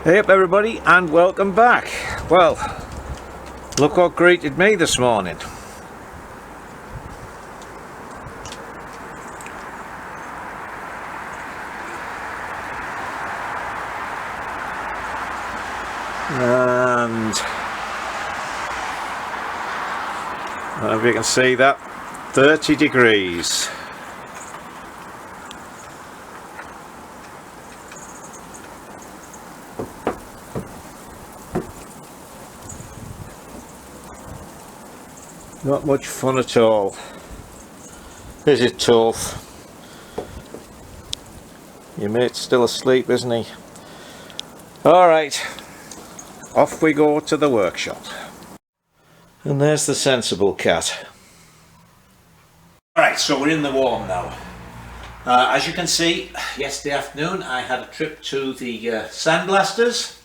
Hey up everybody and welcome back. Well, look what greeted me this morning. And I don't know if you can see that, 30 degrees. Not much fun at all. Is it tough? Your mate's still asleep, isn't he? Alright, off we go to the workshop. And there's the sensible cat. Alright, so we're in the warm now. As you can see, yesterday afternoon I had a trip to the sandblasters.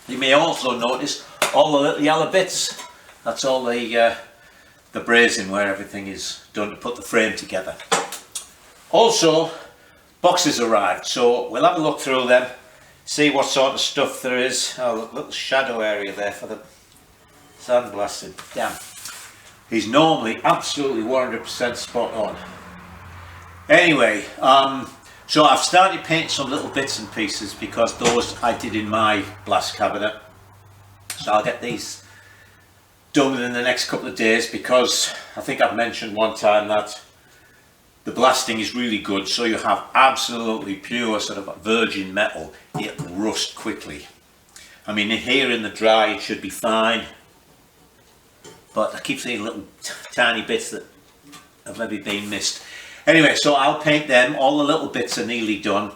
You may also notice all the little yellow bits. That's all the brazing where everything is done to put the frame together. Also, boxes arrived, so we'll have a look through them, see what sort of stuff there is. Oh, little shadow area there for the sandblasted. Damn. He's normally absolutely 100% spot on. Anyway, so I've started painting some little bits and pieces because those I did in my blast cabinet. So I'll get these done within the next couple of days because I think I've mentioned one time that the blasting is really good, so you have absolutely pure sort of virgin metal. It rusts quickly. I mean, here in the dry it should be fine, but I keep seeing little tiny bits that have maybe been missed. Anyway, so I'll paint them. All the little bits are nearly done.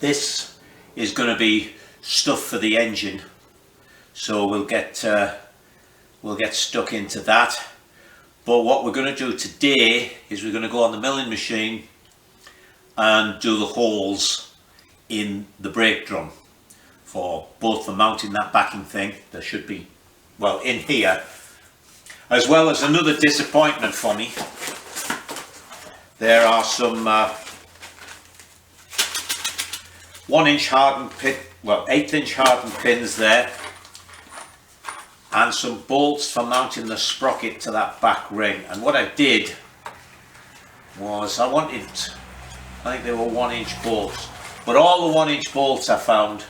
This is going to be stuff for the engine, so we'll get stuck into that. But what we're going to do today is we're going to go on the milling machine and do the holes in the brake drum for both for mounting that backing thing. There should be, well, in here, as well as another disappointment for me. There are some 1-inch hardened pin, well, 1/8-inch hardened pins there, and some bolts for mounting the sprocket to that back ring. And what I did was I think they were 1-inch bolts, but all the 1-inch bolts I found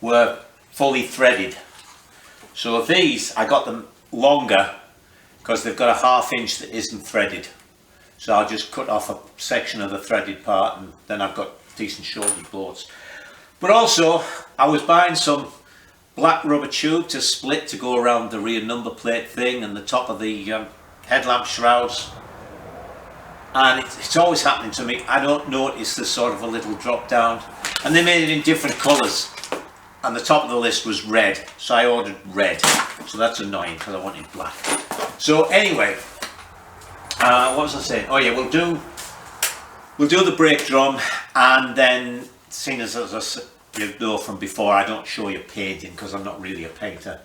were fully threaded. So these, I got them longer because they've got a 1/2 inch that isn't threaded. So I'll just cut off a section of the threaded part and then I've got decent shouldered bolts. But also I was buying some black rubber tube to split to go around the rear number plate thing and the top of the headlamp shrouds, and it's always happening to me. I don't notice the sort of a little drop down, and they made it in different colours, and the top of the list was red, so I ordered red. So that's annoying because I wanted black. So anyway, what was I saying? Oh yeah, we'll do the brake drum, and then seeing as you know from before, I don't show you painting because I'm not really a painter.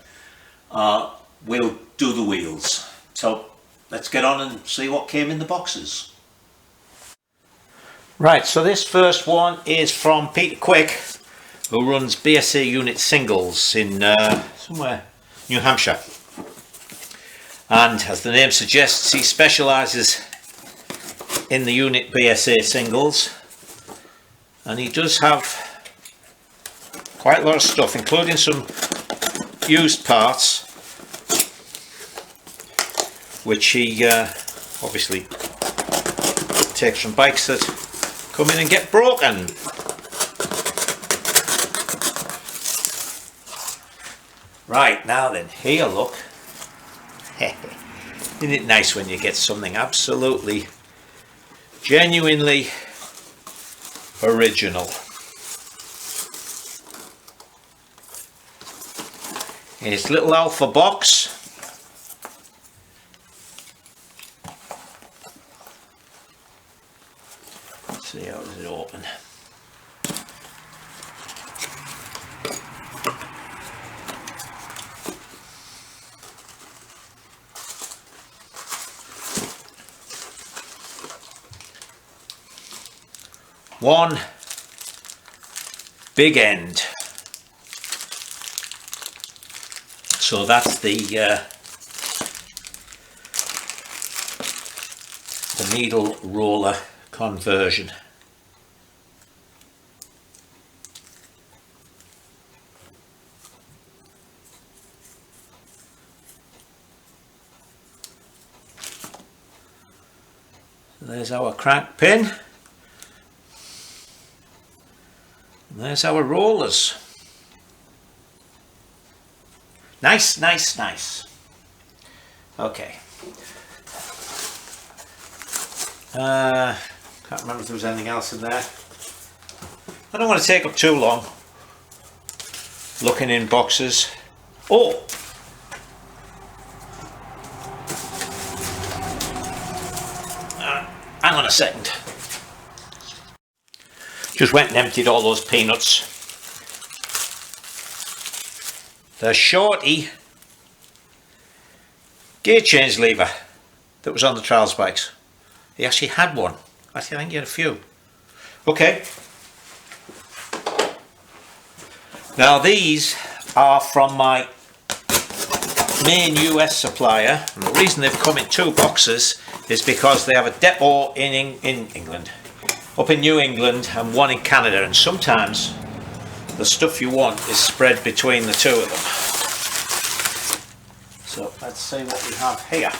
We'll do the wheels. So let's get on and see what came in the boxes. Right, so this first one is from Peter Quick, who runs BSA Unit Singles in somewhere New Hampshire. And as the name suggests, he specialises in the unit BSA singles, and he does have quite a lot of stuff, including some used parts, which he obviously takes from bikes that come in and get broken. Right, now then, here look. Isn't it nice when you get something absolutely, genuinely original? It's little alpha box. Let's see, how does it open? One big end. So that's the needle roller conversion. There's our crank pin. And there's our rollers. Nice, nice, nice. Okay. Can't remember if there was anything else in there. I don't want to take up too long looking in boxes. Oh! Hang on a second. Just went and emptied all those peanuts. The shorty gear change lever that was on the trials bikes. He actually had one. I think he had a few. Okay. Now these are from my main US supplier, and the reason they've come in 2 boxes is because they have a depot in England, up in New England, and one in Canada, and sometimes the stuff you want is spread between the 2 of them. So let's see what we have here.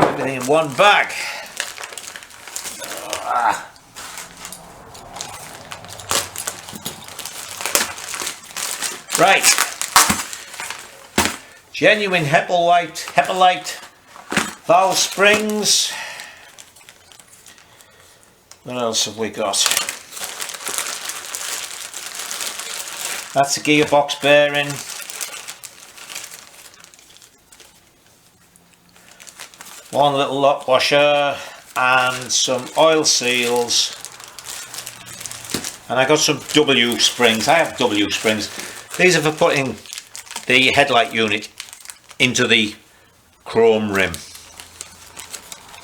Everything in one bag. Right, genuine Hepalite valve springs. What else have we got? That's a gearbox bearing. One little lock washer and some oil seals. And I got some W springs. I have W springs. These are for putting the headlight unit into the chrome rim.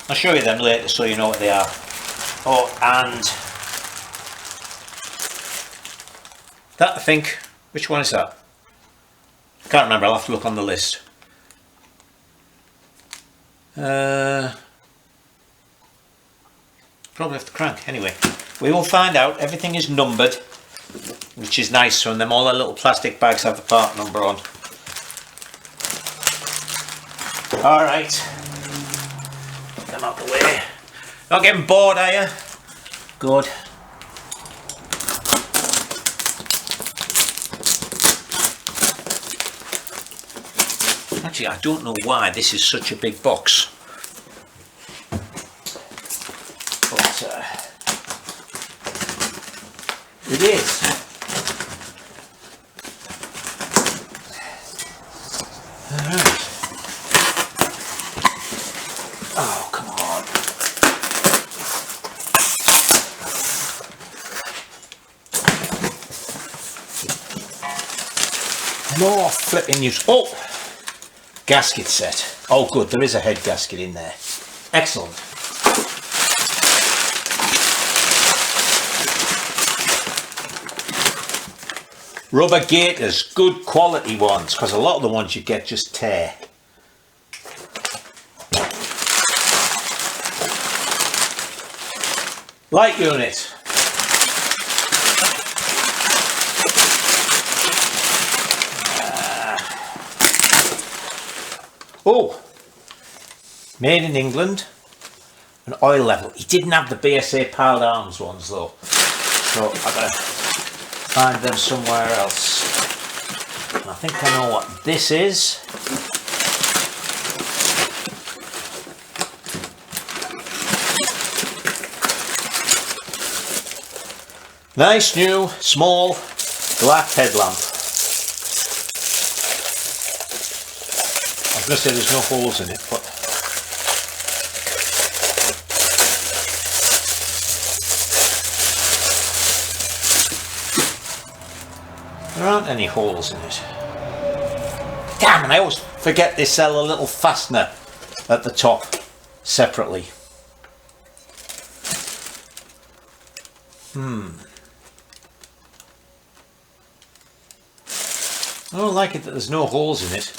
I'll show you them later so you know what they are. Oh, and that, I think, which one is that? I can't remember, I'll have to look on the list. Probably have to crank. Anyway, we will find out. Everything is numbered, which is nice. So, and them all the little plastic bags have the part number on. All right, get them out the way. Not getting bored, are you? Good. Actually, I don't know why this is such a big box. But it is. Alright. Oh, come on. More flipping news. Oh! Gasket set. Oh good, there is a head gasket in there. Excellent. Rubber gaiters, good quality ones, because a lot of the ones you get just tear. Light unit. Oh, made in England, an oil level. He didn't have the BSA piled arms ones though, so I've got to find them somewhere else. And I think I know what this is. Nice new small black headlamp. I was going to say there's no holes in it, but there aren't any holes in it. Damn, and I always forget they sell a little fastener at the top separately. I don't like it that there's no holes in it.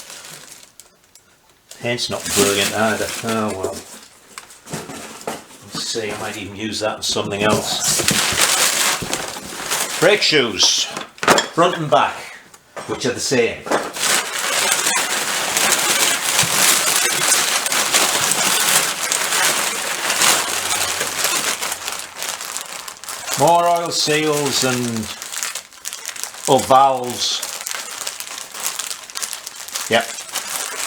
Hence not brilliant either. Oh well. Let's see, I might even use that in something else. Brake shoes, front and back, which are the same. More oil seals and valves. Yep,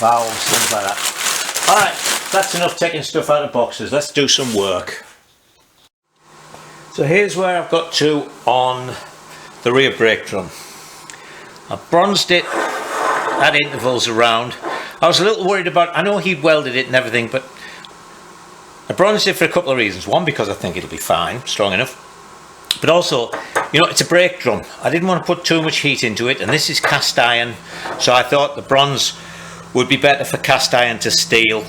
valves, things like that. Alright, that's enough taking stuff out of boxes. Let's do some work. So here's where I've got to on the rear brake drum. I've bronzed it at intervals around. I was a little worried about, I know he welded it and everything, but I bronzed it for a couple of reasons. One, because I think it'll be fine, strong enough. But also, you know, it's a brake drum. I didn't want to put too much heat into it, and this is cast iron, so I thought the bronze would be better for cast iron to steel.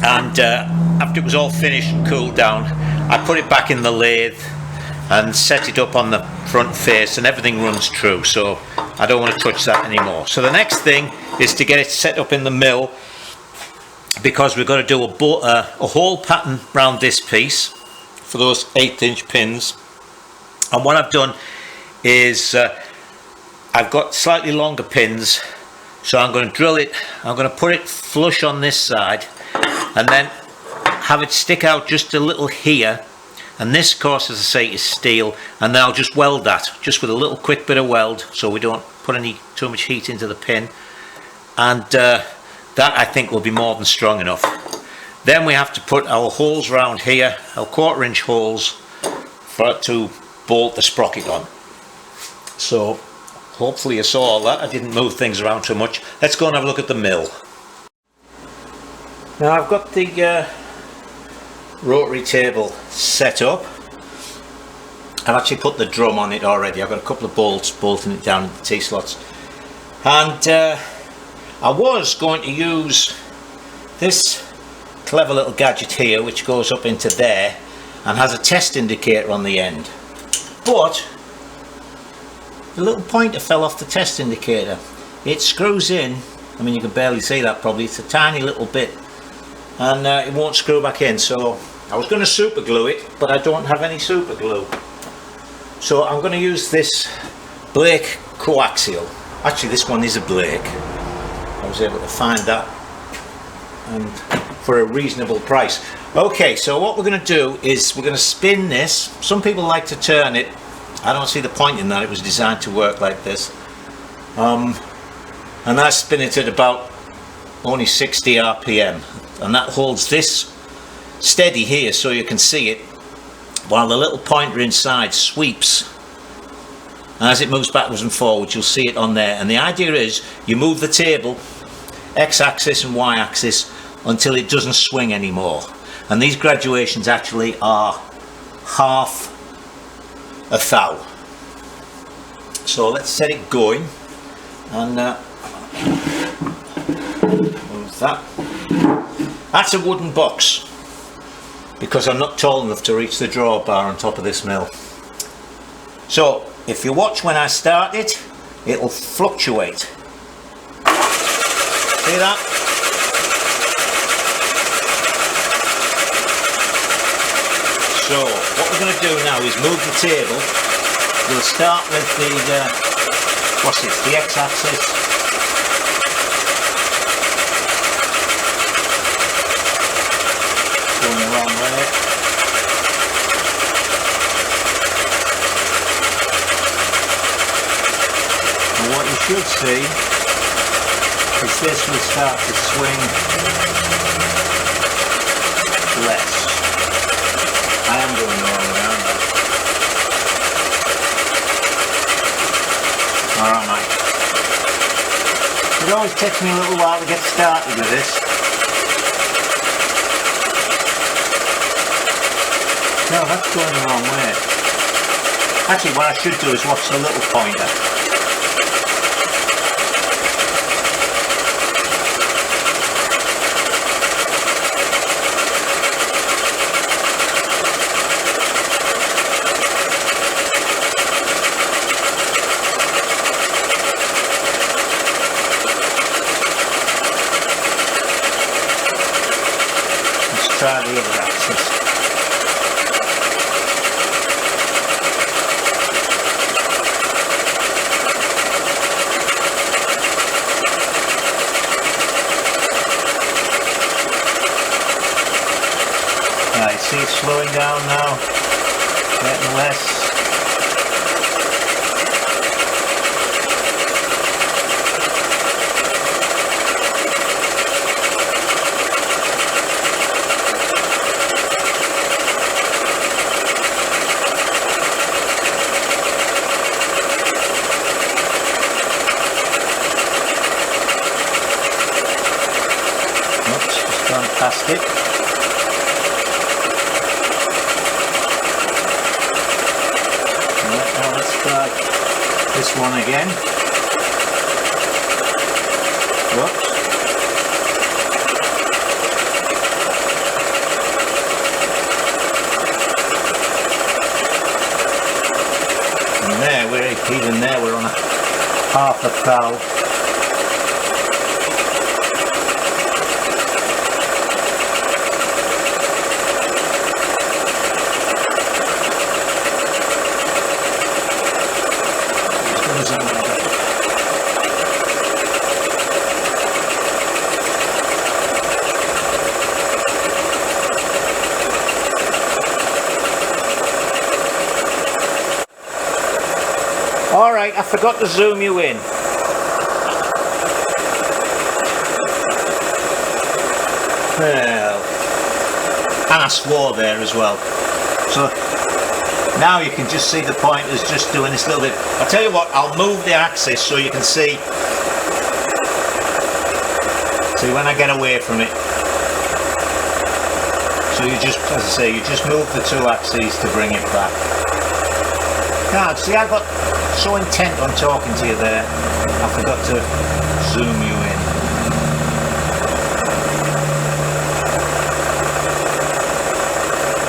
And after it was all finished and cooled down, I put it back in the lathe and set it up on the front face, and everything runs true, so I don't want to touch that anymore. So the next thing is to get it set up in the mill, because we've got to do a hole pattern around this piece for those 1/8 inch pins. And what I've done is I've got slightly longer pins, so I'm going to drill it, I'm going to put it flush on this side and then have it stick out just a little here, and this, of course, as I say, is steel, and then I'll just weld that just with a little quick bit of weld so we don't put too much heat into the pin, and that I think will be more than strong enough. Then we have to put our holes around here, our 1/4 inch holes, to bolt the sprocket on. So hopefully you saw all that. I didn't move things around too much. Let's go and have a look at the mill. Now I've got the rotary table set up. I've actually put the drum on it already. I've got a couple of bolts bolting it down into the T-slots. And I was going to use this clever little gadget here, which goes up into there and has a test indicator on the end, but the little pointer fell off the test indicator. It screws in, I mean you can barely see that probably, it's a tiny little bit, and it won't screw back in. So I was going to super glue it, but I don't have any super glue, so I'm going to use this Blake coaxial. Actually this one is a Blake. I was able to find that and for a reasonable price. Okay, so what we're going to do is we're going to spin this. Some people like to turn it. I don't see the point in that. It was designed to work like this, and I spin it at about only 60 RPM, and that holds this steady here so you can see it, while the little pointer inside sweeps, and as it moves backwards and forwards you'll see it on there. And the idea is you move the table x-axis and y-axis until it doesn't swing anymore, and these graduations actually are half a thou. So let's set it going, and move that. That's a wooden box because I'm not tall enough to reach the drawbar on top of this mill. So if you watch when I start it, it'll fluctuate. See that? So what we're going to do now is move the table. We'll start with the what's this? The x-axis. Going the wrong way. And what you should see is this will start to swing less. I am going the wrong way, aren't I? Alright, mate. It always takes me a little while to get started with this. No, that's going the wrong way. Actually, what I should do is watch the little pointer. try the other axis. Right, see it's slowing down now, getting less. Past it. Right, now let's try this one again. Whoops. And there, even there we're on a half a thou. Alright, I forgot to zoom you in. Well, and I swore there as well. So now you can just see the pointers just doing this little bit. I'll tell you what, I'll move the axis so you can see. See when I get away from it. So you just, as I say, you just move the two axes to bring it back. Now, see, I got so intent on talking to you there, I forgot to zoom you in.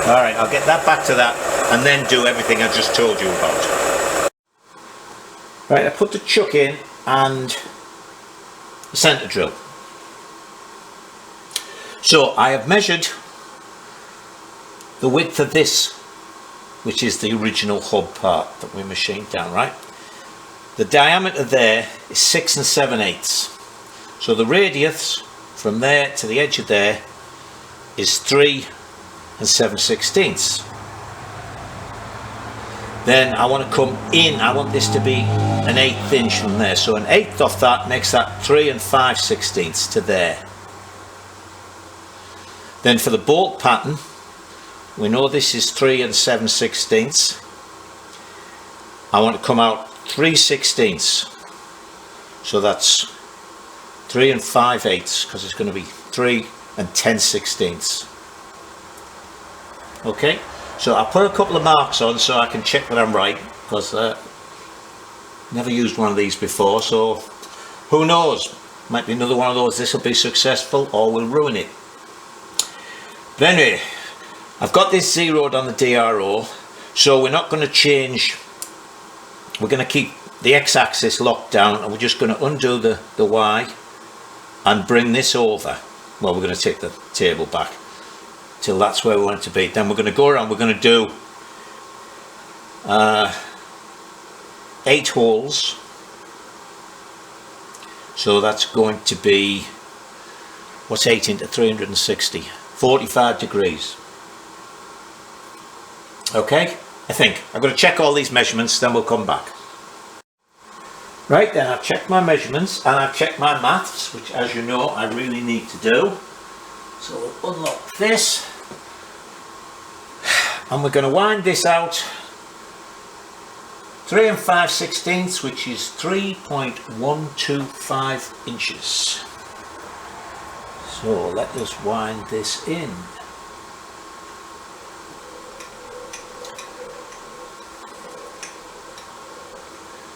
Alright, I'll get that back to that and then do everything I just told you about. Right, I put the chuck in and the centre drill. So I have measured the width of this, which is the original hub part that we machined down, right? The diameter there is 6 7/8. So the radius from there to the edge of there is 3 7/16. Then I want to come in, I want this to be an 1/8 inch from there. So an 1/8 off that makes that 3 5/16 to there. Then for the bolt pattern, we know this is 3 7/16. I want to come out 3/16. So that's 3 5/8 because it's going to be 3 10/16. Okay, so I put a couple of marks on so I can check that I'm right, because never used one of these before, so who knows, might be another one of those, this will be successful or we'll ruin it. But anyway, I've got this zeroed on the DRO, so we're not going to change, we're going to keep the x-axis locked down, and we're just going to undo the y and bring this over. Well, we're going to take the table back till that's where we want it to be. Then we're going to go around, we're going to do 8 holes. So that's going to be, what's 8 into 360? 45 degrees. Okay, I think. I'm going to check all these measurements, then we'll come back. Right, then I've checked my measurements and I've checked my maths, which, as you know, I really need to do. So we'll unlock this and we're going to wind this out 3 5/16, which is 3.125 inches. So let us wind this in.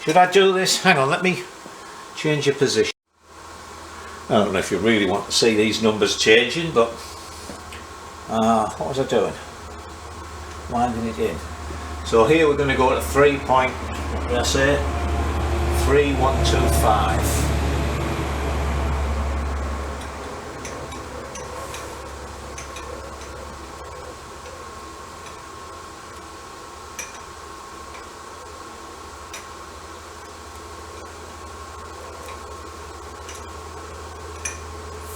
Should I do this? Hang on, let me change your position. I don't know if you really want to see these numbers changing, but what was I doing? Winding it in. So here we're going to go to 3.125.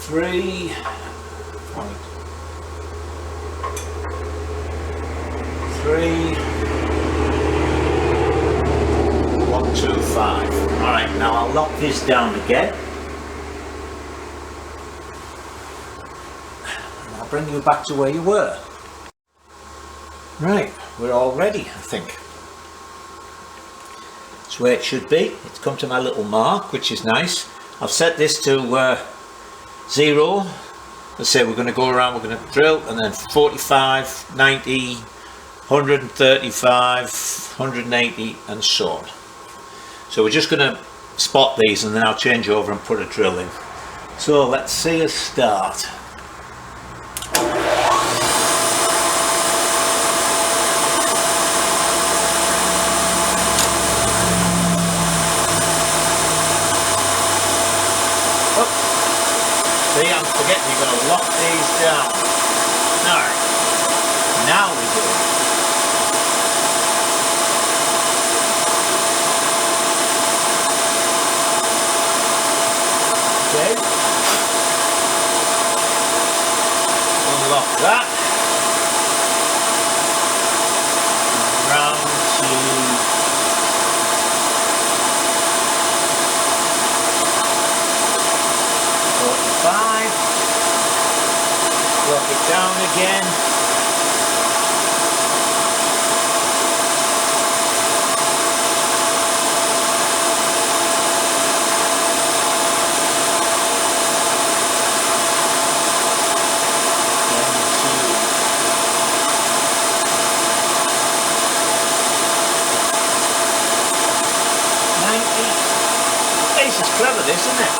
3.125. Alright, now I'll lock this down again. And I'll bring you back to where you were. Right, we're all ready, I think. That's where it should be. It's come to my little mark, which is nice. I've set this to 0. Let's say we're going to go around, we're going to drill, and then 45, 90, 135, 180, and so on. So we're just going to spot these, and then I'll change over and put a drill in. So let's see us start. See, I'm forgetting you've got to lock these down. Alright, now we do it. Okay. Unlock that. Round to 45. Lock it down again. This is clever, this, isn't it?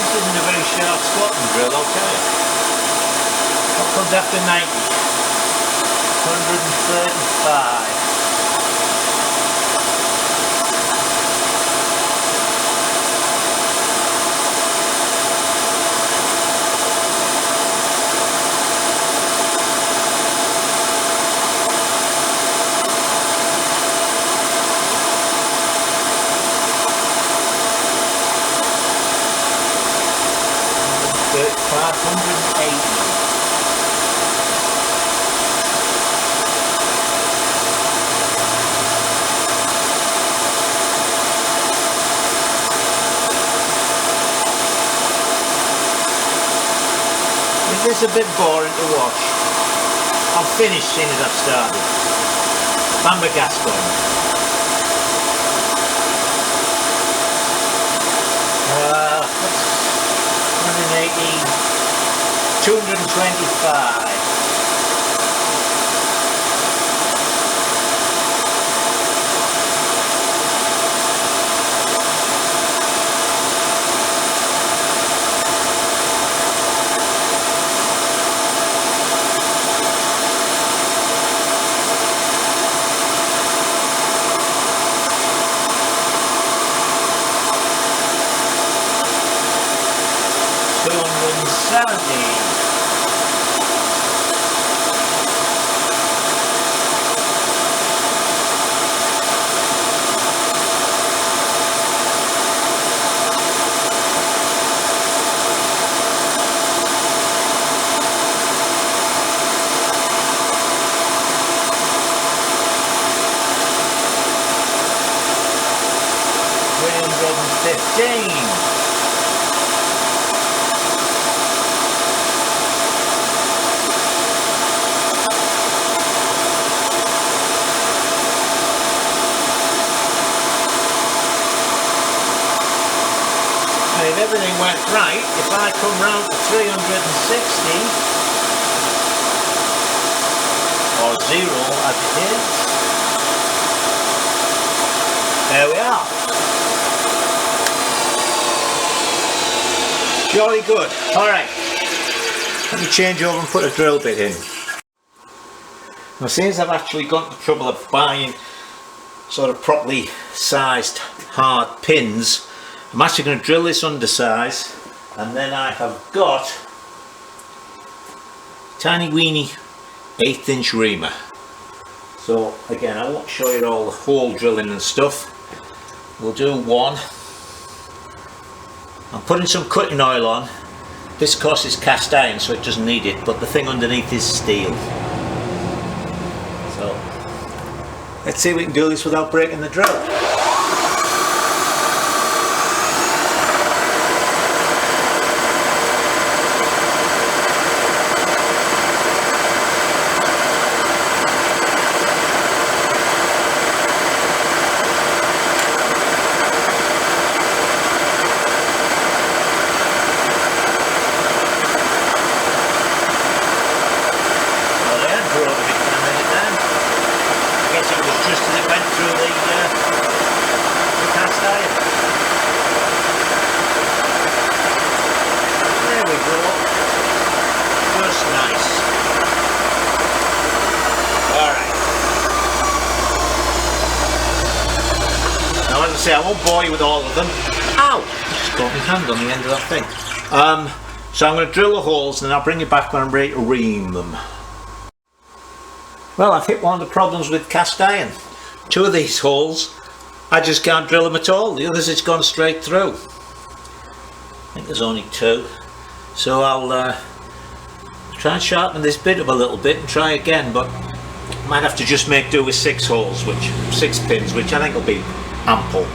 This isn't a very sharp squatting drill, I'll tell you. What comes after 90? 135. This is a bit boring to watch. I'll finish seeing as I've started. Bamba gas going. 180, 225. If everything went right, if I come round to 360 or 0 as it is, there we are. Jolly good. Alright, let me change over and put a drill bit in. Now since I've actually gone to the trouble of buying sort of properly sized hard pins, I'm actually going to drill this undersize, and then I have got tiny weeny 1/8 inch reamer. So again, I won't show you all the hole drilling and stuff. We'll do one. I'm putting some cutting oil on. This of course is cast iron, so it doesn't need it, but the thing underneath is steel. So let's see if we can do this without breaking the drill. I won't bore you with all of them. Ow! I just got my hand on the end of that thing. So I'm going to drill the holes and then I'll bring you back when I'm ready to ream them. Well, I've hit one of the problems with cast iron. Two of these holes, I just can't drill them at all. The others it's gone straight through. I think there's only two. So I'll try and sharpen this bit up a little bit and try again, but I might have to just make do with 6 holes, 6 pins, which I think will be ample.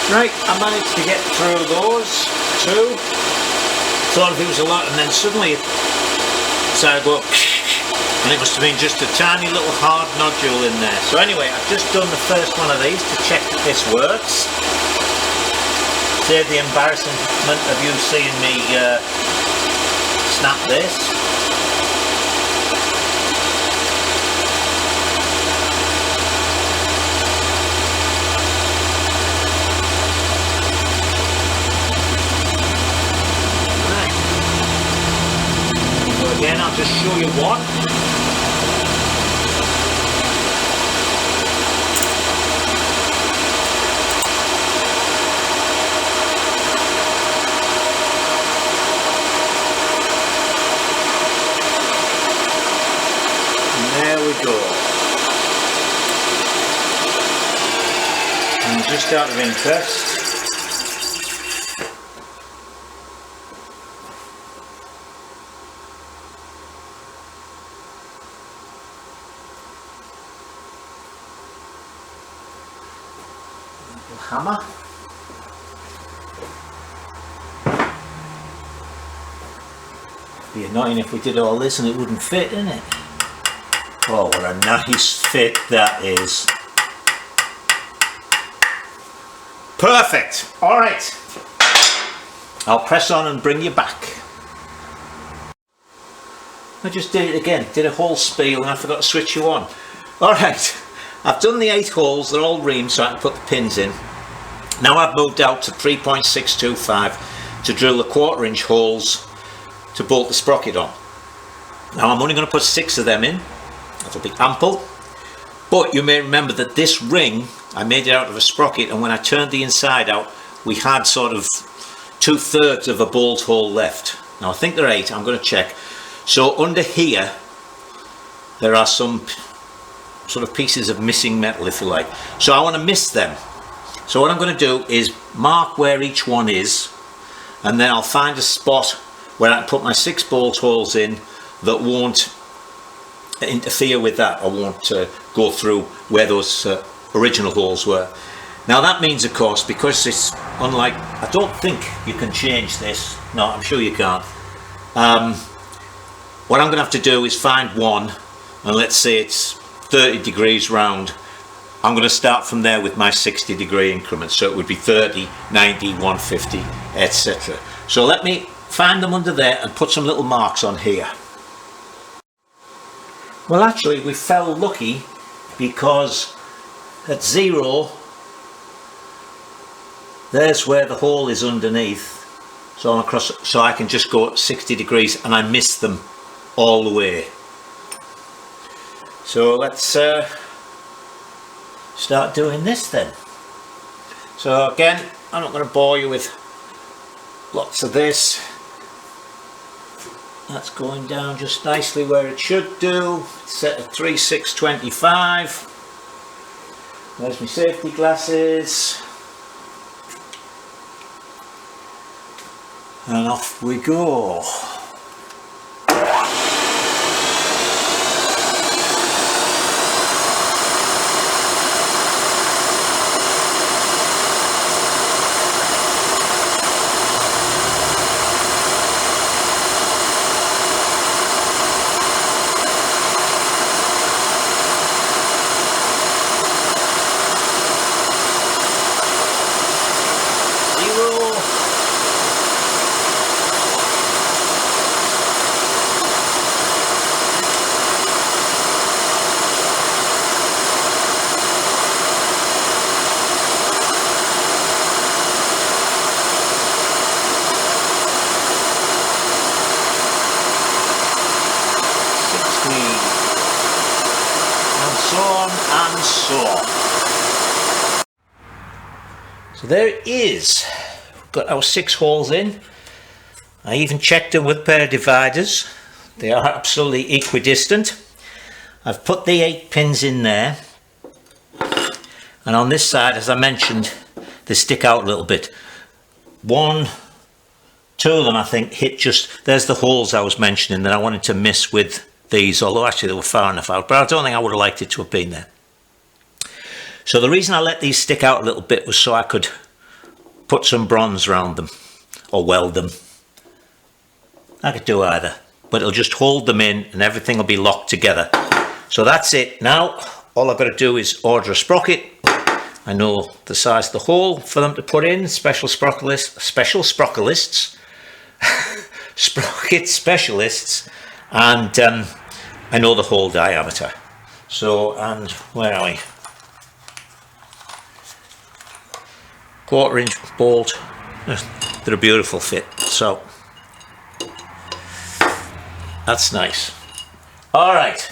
Right, I managed to get through those 2. Thought it was a lot, and then suddenly it started to go, and it must have been just a tiny little hard nodule in there. So anyway, I've just done the first one of these to check that this works. Save the embarrassment of you seeing me snap this. Again, I'll just show you one. And there we go. And just out of interest, hammer. It'd be annoying if we did all this and it wouldn't fit, isn't it? Oh, what a nice fit that is. Perfect. All right. I'll press on and bring you back. I just did it again. Did a whole spiel and I forgot to switch you on. All right. I've done the 8 holes. They're all reamed so I can put the pins in. Now I've moved out to 3.625 to drill the 1/4 inch holes to bolt the sprocket on. Now I'm only going to put 6 of them in. That'll be ample. But you may remember that this ring, I made it out of a sprocket, and when I turned the inside out, we had sort of 2/3 of a bolt hole left. Now I think there are 8. I'm going to check. So under here, there are some sort of pieces of missing metal, if you like. So I want to miss them. So what I'm going to do is mark where each one is, and then I'll find a spot where I can put my 6 bolt holes in that won't interfere with that, or won't go through where those original holes were. Now that means, of course, because it's unlike, I don't think you can change this. No, I'm sure you can't. What I'm going to have to do is find one, and let's say it's 30 degrees round. I'm going to start from there with my 60 degree increments, so it would be 30, 90, 150, etc. So let me find them under there and put some little marks on here. Well, actually we fell lucky because at 0 there's where the hole is underneath, so I'm across, so I can just go 60 degrees and I miss them all the way. So let's start doing this then. So again, I'm not going to bore you with lots of this. That's going down just nicely where it should do. Set at 3/6/25. There's my safety glasses. And off we go. And so on. So there it is. We've got our 6 holes in. I even checked them with a pair of dividers. They are absolutely equidistant. I've put the 8 pins in there, and on this side, as I mentioned, they stick out a little bit. 1, 2 of them I think hit just, there's the holes I was mentioning that I wanted to miss with these, although actually they were far enough out, but I don't think I would have liked it to have been there. So the reason I let these stick out a little bit was so I could put some bronze around them, or weld them. I could do either, but it'll just hold them in and everything will be locked together. So that's it. Now all I've got to do is order a sprocket. I know the size of the hole for them to put in, special sprocketists, sprocket specialists, and I know the hole diameter. So, and where are we? 1/4 inch bolt. They're a beautiful fit, so that's nice. All right,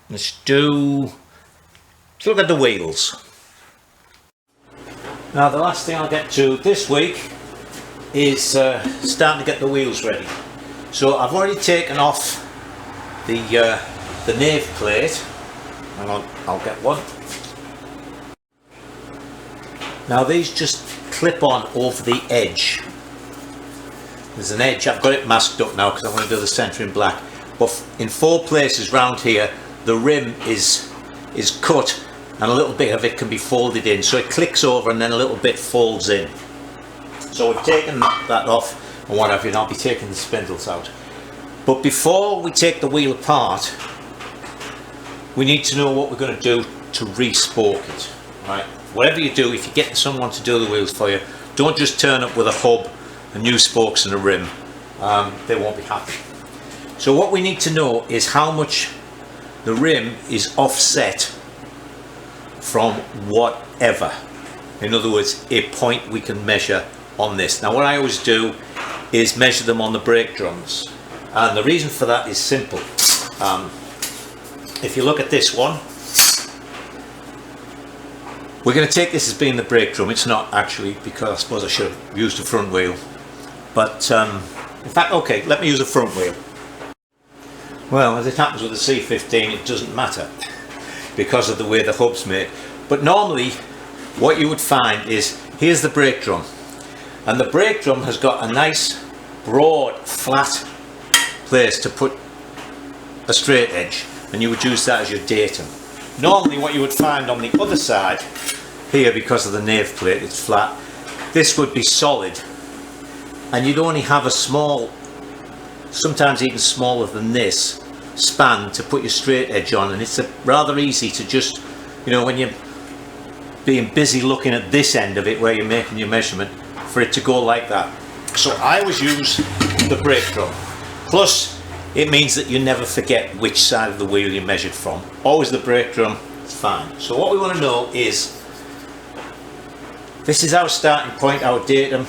let's look at the wheels. Now the last thing I'll get to this week is starting to get the wheels ready. So I've already taken off the nave plate. Hang on, I'll get one. Now these just clip on over the edge. There's an edge, I've got it masked up now because I'm going to do the centre in black. But in 4 places round here, the rim is cut and a little bit of it can be folded in. So it clicks over and then a little bit folds in. So we've taken that off and what have you, and I'll be taking the spindles out. But before we take the wheel apart, we need to know what we're going to do to re-spoke it. Right? Whatever you do, if you're getting someone to do the wheels for you, don't just turn up with a hub and new spokes and a rim. They won't be happy. So what we need to know is how much the rim is offset from whatever. In other words, a point we can measure on this. Now what I always do is measure them on the brake drums, and the reason for that is simple. If you look at this one, we're going to take this as being the brake drum. It's not actually, because I suppose I should have used a front wheel, but in fact, okay, let me use a front wheel. Well, as it happens with the C15, it doesn't matter because of the way the hub's made. But normally what you would find is, here's the brake drum, and the brake drum has got a nice broad flat place to put a straight edge, and you would use that as your datum. Normally what you would find on the other side here, because of the nave plate, it's flat, this would be solid, and you'd only have a small, sometimes even smaller than this, span to put your straight edge on, and it's rather easy to just, you know, when you're being busy looking at this end of it where you're making your measurement, for it to go like that. So I always use the brake drum. Plus it means that you never forget which side of the wheel you measured from. Always the brake drum, it's fine. So what we want to know is, this is our starting point, our datum.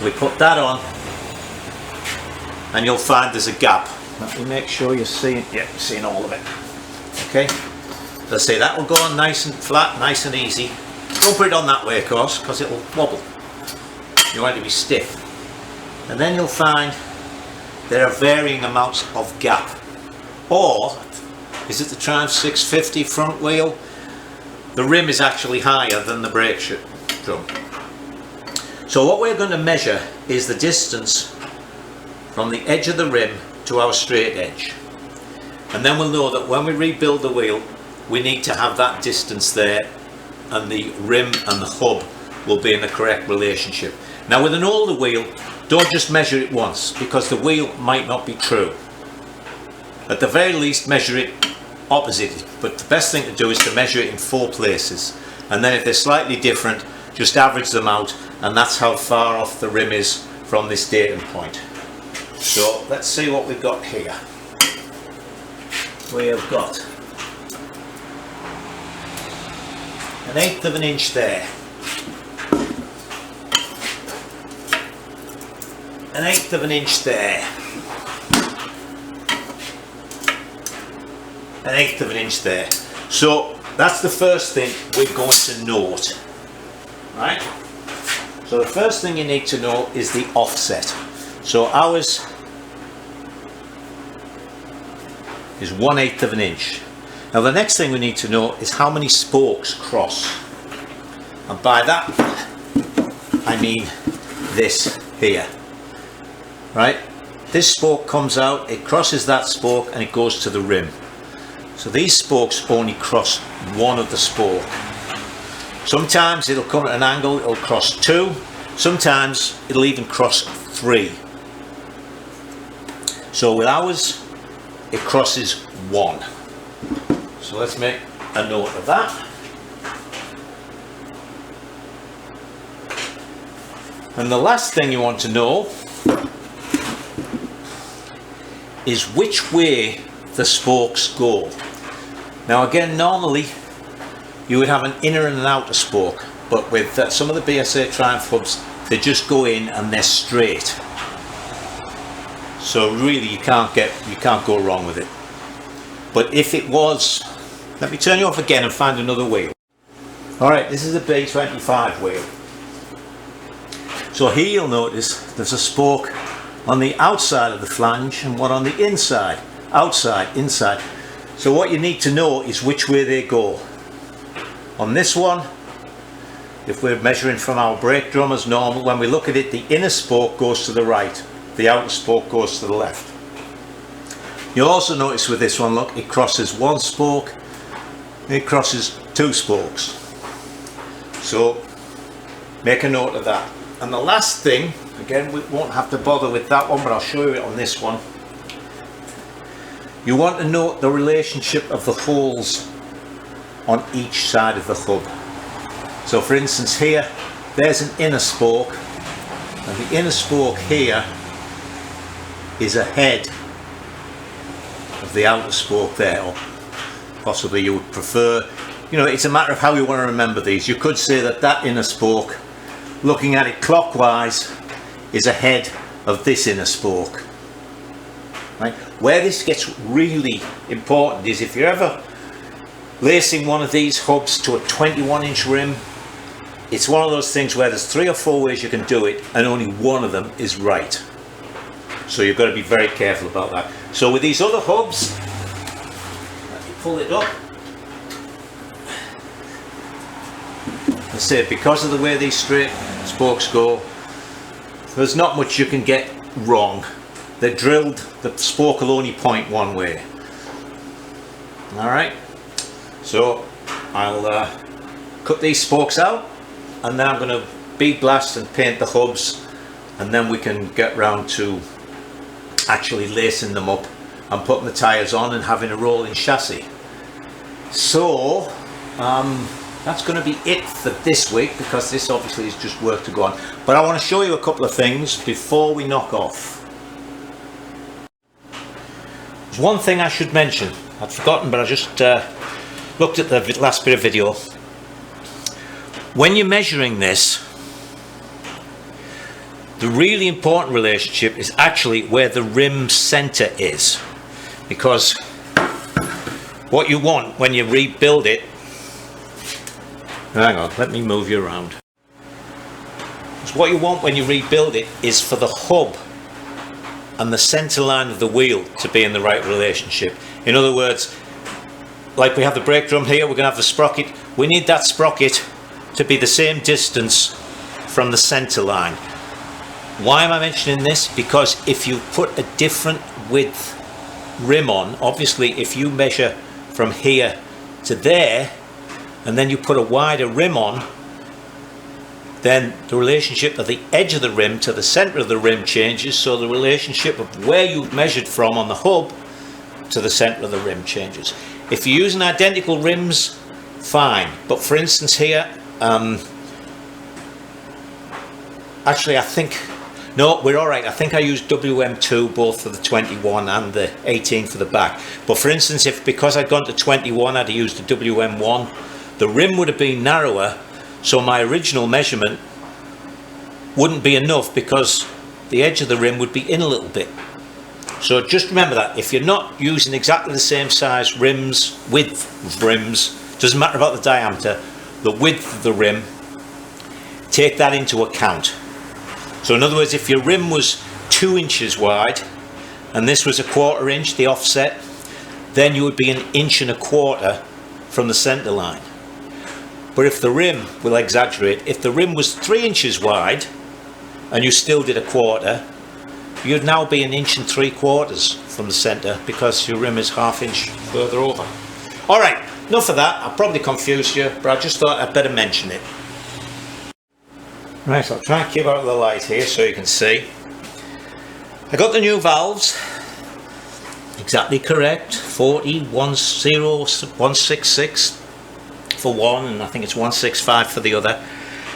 We put that on, and you'll find there's a gap. Let me make sure you're seeing, yeah, you're seeing all of it. Okay, let's say that will go on nice and flat, nice and easy. Don't put it on that way, of course, because it will wobble. You want it to be stiff. And then you'll find there are varying amounts of gap. Or is it the Triumph 650 front wheel? The rim is actually higher than the brake drum. So what we're going to measure is the distance from the edge of the rim to our straight edge. And then we'll know that when we rebuild the wheel, we need to have that distance there, and the rim and the hub will be in the correct relationship. Now with an older wheel, don't just measure it once, because the wheel might not be true. At the very least, measure it opposite, but the best thing to do is to measure it in 4 places, and then if they're slightly different, just average them out, and that's how far off the rim is from this datum point. So let's see what we've got here. We have got 1/8 of an inch there, 1/8 of an inch there, 1/8 of an inch there. So that's the first thing we're going to note, right? So the first thing you need to know is the offset. So ours is 1/8 of an inch. Now the next thing we need to know is how many spokes cross. And by that I mean this here. Right? This spoke comes out, it crosses that spoke, and it goes to the rim. So these spokes only cross one of the spoke. Sometimes it'll come at an angle, it'll cross 2. Sometimes it'll even cross 3. So with ours, it crosses 1. So let's make a note of that. And the last thing you want to know is which way the spokes go. Now again, normally you would have an inner and an outer spoke, but with some of the BSA Triumph hubs, they just go in and they're straight. So really you can't go wrong with it. But if it was, let me turn you off again and find another wheel. Alright, this is a B25 wheel. So here you'll notice there's a spoke on the outside of the flange and one on the inside. Outside, inside. So what you need to know is which way they go. On this one, if we're measuring from our brake drum as normal, when we look at it, the inner spoke goes to the right, the outer spoke goes to the left. You'll also notice with this one, look, it crosses 1 spoke, it crosses 2 spokes. So make a note of that. And the last thing, again, we won't have to bother with that one, but I'll show you it on this one. You want to note the relationship of the holes on each side of the hub. So for instance here, there's an inner spoke, and the inner spoke here is ahead of the outer spoke there, or possibly you would prefer, you know, it's a matter of how you want to remember these. You could say that that inner spoke, looking at it clockwise, is ahead of this inner spoke. Right? Where this gets really important is if you're ever lacing one of these hubs to a 21-inch rim, it's one of those things where there's 3 or 4 ways you can do it and only one of them is right. So you've got to be very careful about that. So with these other hubs, let me pull it up. I say because of the way these straight spokes go, there's not much you can get wrong. They're drilled, the spoke will only point one way. Alright, so I'll cut these spokes out, and then I'm going to bead blast and paint the hubs, and then we can get round to actually lacing them up and putting the tyres on and having a rolling chassis. So that's going to be it for this week, because this obviously is just work to go on. But I want to show you a couple of things before we knock off. There's one thing I should mention. I'd forgotten, but I just looked at the last bit of video. When you're measuring this, the really important relationship is actually where the rim center is, because what you want when you rebuild it, hang on, let me move you around. So what you want when you rebuild it is for the hub and the centre line of the wheel to be in the right relationship. In other words, like we have the brake drum here, we're going to have the sprocket. We need that sprocket to be the same distance from the centre line. Why am I mentioning this? Because if you put a different width rim on, obviously if you measure from here to there and then you put a wider rim on, then the relationship of the edge of the rim to the centre of the rim changes, so the relationship of where you've measured from on the hub to the centre of the rim changes. If you're using identical rims, fine, but for instance here, actually I think, no, we're alright. I think I used WM2 both for the 21 and the 18 for the back. But for instance, if because I'd gone to 21 I'd used the WM1, the rim would have been narrower, so my original measurement wouldn't be enough because the edge of the rim would be in a little bit. So just remember that if you're not using exactly the same size rims, width of rims, doesn't matter about the diameter, the width of the rim, take that into account. So in other words, if your rim was 2 inches wide and this was 1/4 inch, the offset, then you would be 1.25 inches from the centre line. But if the rim, we'll exaggerate, if the rim was 3 inches wide and you still did 1/4, you'd now be 1.75 inches from the centre because your rim is 1/2 inch further over. Alright, enough of that. I probably confused you, but I just thought I'd better mention it. Right, so I'll try and keep out of the light here so you can see. I got the new valves, exactly correct, 166 for one, and I think it's 165 for the other.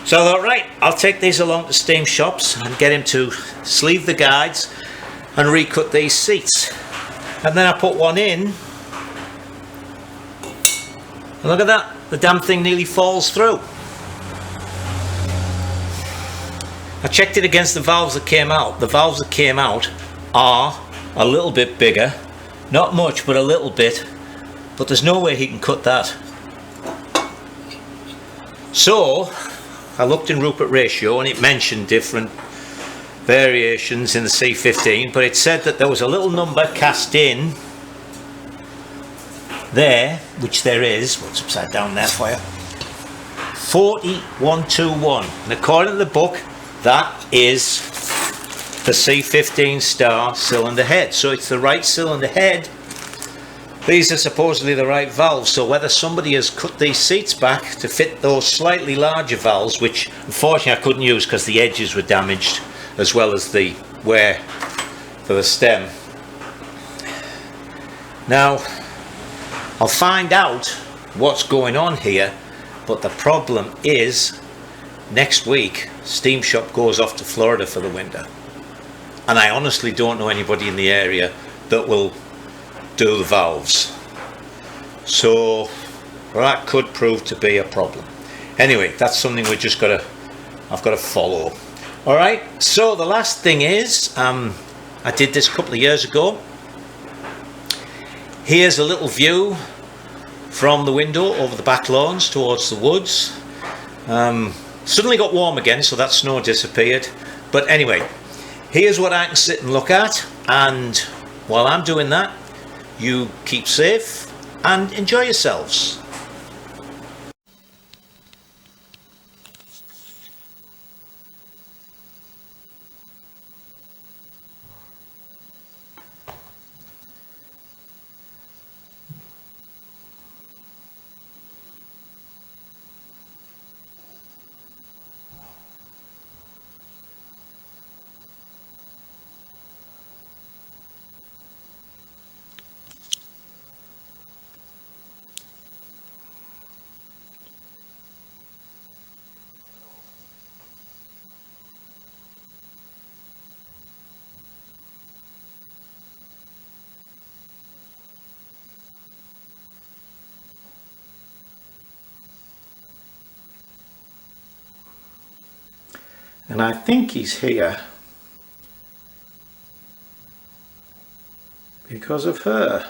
So I thought, right, I'll take these along to Steam Shops and get him to sleeve the guides and recut these seats. And then I put one in, and look at that, the damn thing nearly falls through. I checked it against the valves that came out. The valves that came out are a little bit bigger, not much, but a little bit, but there's no way he can cut that. So I looked in Rupert Ratio and it mentioned different variations in the C15, but it said that there was a little number cast in there, which there is, what's upside down there for you, 40121, and according to the book that is the C15 star cylinder head, so it's the right cylinder head. These are supposedly the right valves, so whether somebody has cut these seats back to fit those slightly larger valves, which unfortunately I couldn't use because the edges were damaged as well as the wear for the stem. Now I'll find out what's going on here, but the problem is next week Steam Shop goes off to Florida for the winter, and I honestly don't know anybody in the area that will do the valves, so that could prove to be a problem. Anyway, that's something I've got to follow. Alright, so the last thing is, I did this a couple of years ago. Here's a little view from the window over the back lawns towards the woods. Suddenly got warm again, so that snow disappeared. But anyway, here's what I can sit and look at, and while I'm doing that, you keep safe and enjoy yourselves. And I think he's here because of her.